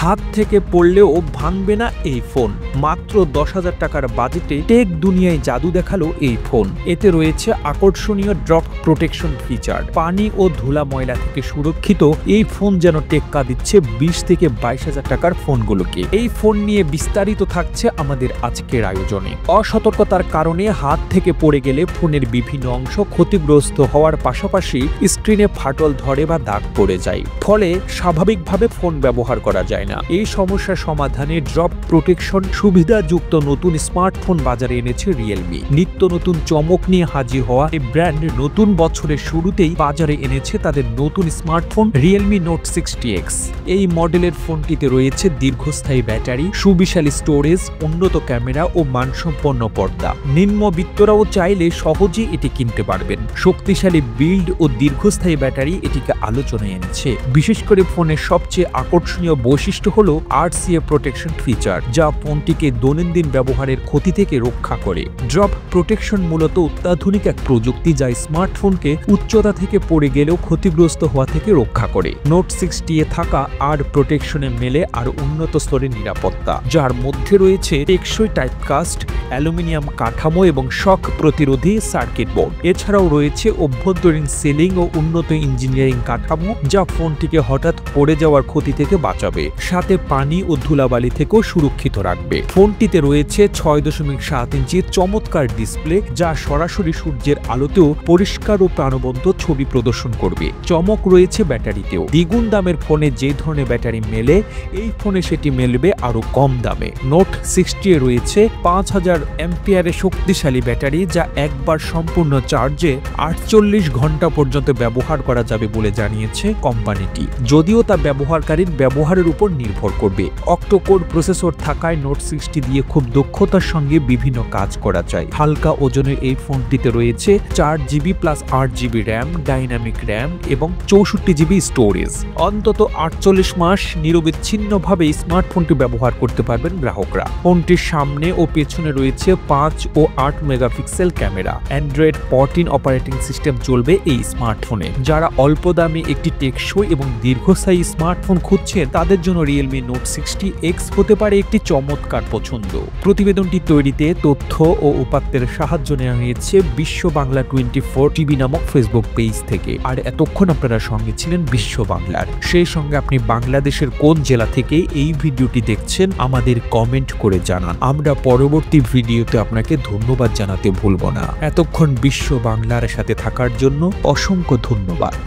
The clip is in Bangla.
হাত থেকে পড়লেও ভাঙবে না এই ফোন। মাত্র 10,000 টাকার বাজেটে টেক দুনিয়ায় জাদু দেখালো এই ফোন। এতে রয়েছে আকর্ষণীয় ড্রপ প্রোটেকশন ফিচার। পানি ও ধুলা ময়লা থেকে সুরক্ষিত এই ফোন যেন টেক্কা দিচ্ছে 20 থেকে 22,000 টাকার ফোনগুলোকে। এই ফোন নিয়ে বিস্তারিত থাকছে আমাদের আজকের আয়োজনে। অসতর্কতার কারণে হাত থেকে পড়ে গেলে ফোনের বিভিন্ন অংশ ক্ষতিগ্রস্ত হওয়ার পাশাপাশি স্ক্রিনে ফাটল ধরে বা দাগ পড়ে যায়, ফলে স্বাভাবিকভাবে ফোন ব্যবহার করা যায় না। এই সমস্যার সমাধানে ড্রপ প্রোটেকশন সুবিধাযুক্ত নতুন স্মার্টফোন বাজারে এনেছে রিয়েলমি। নিত্য নতুন চমক নিয়ে হাজির হওয়া এই ব্র্যান্ড নতুন বছরের শুরুতেই বাজারে এনেছে তাদের নতুন স্মার্টফোন রিয়েলমি নোট 60X। এই মডেলের ফোনটিতে রয়েছে দীর্ঘস্থায়ী ব্যাটারি, সুবিশাল স্টোরেজ, উন্নত ক্যামেরা ও মানসম্পন্ন পর্দা। নিম্নবিত্তরাও চাইলে সহজেই এটি কিনতে পারবেন। শক্তিশালী বিল্ড ও দীর্ঘস্থায়ী ব্যাটারি এটিকে আলোচনায় এনেছে। বিশেষ করে ফোনের সবচেয়ে আকর্ষণীয় বৈশিষ্ট্য হলো RCA প্রোটেকশন ফিচার, যা ফোনটিকে দৈনন্দিন ব্যবহারের ক্ষতি থেকে রক্ষা করে। ড্রপ প্রোটেকশন মূলত অত্যাধুনিক এক প্রযুক্তি যা স্মার্টফোনকে উচ্চতা থেকে পড়ে গেলেও ক্ষতিগ্রস্ত হওয়া থেকে রক্ষা করে। নোট 60 থাকা আর প্রোটেকশনে মেলে আর উন্নত স্তরের নিরাপত্তা, যার মধ্যে রয়েছে টেকসই টাইপকাস্ট, অ্যালুমিনিয়াম কাঠামো এবং শক প্রতিরোধী সার্কিট বোর্ড। এছাড়াও রয়েছে অভ্যন্তরীণ সিলিং ও উন্নত ইঞ্জিনিয়ারিং কাঠামো, যা ফোনটিকে হঠাৎ পড়ে যাওয়ার ক্ষতি থেকে বাঁচাবে, সাথে পানি ও ধুলাবালি থেকেও সুরক্ষিত রাখবে। ফোনটিতে রয়েছে 6.7 ইঞ্চির চমৎকার ডিসপ্লে, যা সরাসরি সূর্যের আলোতেও পরিষ্কার ও প্রাণবন্ত ছবি প্রদর্শন করবে। চমক রয়েছে ব্যাটারিতেও। দ্বিগুণ দামের ফোনে যে ধরনের ব্যাটারি মেলে, এই ফোনে সেটি মেলবে আরো কম দামে। নোট 60 এ রয়েছে 5000 অ্যাম্পিয়ারের শক্তিশালী ব্যাটারি, যা একবার সম্পূর্ণ চার্জে 48 ঘন্টা পর্যন্ত ব্যবহার করা যাবে বলে জানিয়েছে কোম্পানিটি, যদিও তা ব্যবহারকারীর ব্যবহারের উপর নির্ভর করবে। অক্টোকোর প্রসেসর থাকায় নোট 60 দিয়ে খুব দক্ষতার সঙ্গে বিভিন্ন কাজ করা যায়। হালকা ওজনের এই ফোনটিতে রয়েছে 4GB plus 8GB RAM, dynamic RAM এবং 64GB স্টোরেজ। অন্তত 48 মাস নিরবিচ্ছিন্নভাবে স্মার্টফোনটি ব্যবহার করতে পারবেন গ্রাহকরা। ফোনটির সামনে ও পেছনে রয়েছে 5 ও 8 megapixel camera. Android 14 operating system চলবে এই স্মার্টফোনে। যারা অল্প দামে একটি টেকসই এবং দীর্ঘস্থায়ী স্মার্টফোন খুঁজছেন, তাদের জন্য রিয়েলমি নোট 60X হতে পারে একটি চমৎকার পছন্দ। প্রতিবেদনটি তৈরিতে তথ্য ও উপাত্তের সাহায্য নেওয়া হয়েছে বিশ্ব বাংলা 24 টিভি নামক ফেসবুক পেজ থেকে। আর এতক্ষণ আপনারা সঙ্গে ছিলেন বিশ্ব বাংলার। সেই সঙ্গে আপনি বাংলাদেশের কোন জেলা থেকে এই ভিডিওটি দেখছেন আমাদের কমেন্ট করে জানান। আমরা পরবর্তী ভিডিওতে আপনাকে ধন্যবাদ জানাতে ভুলব না। এতক্ষণ বিশ্ব বাংলার সাথে থাকার জন্য অসংখ্য ধন্যবাদ।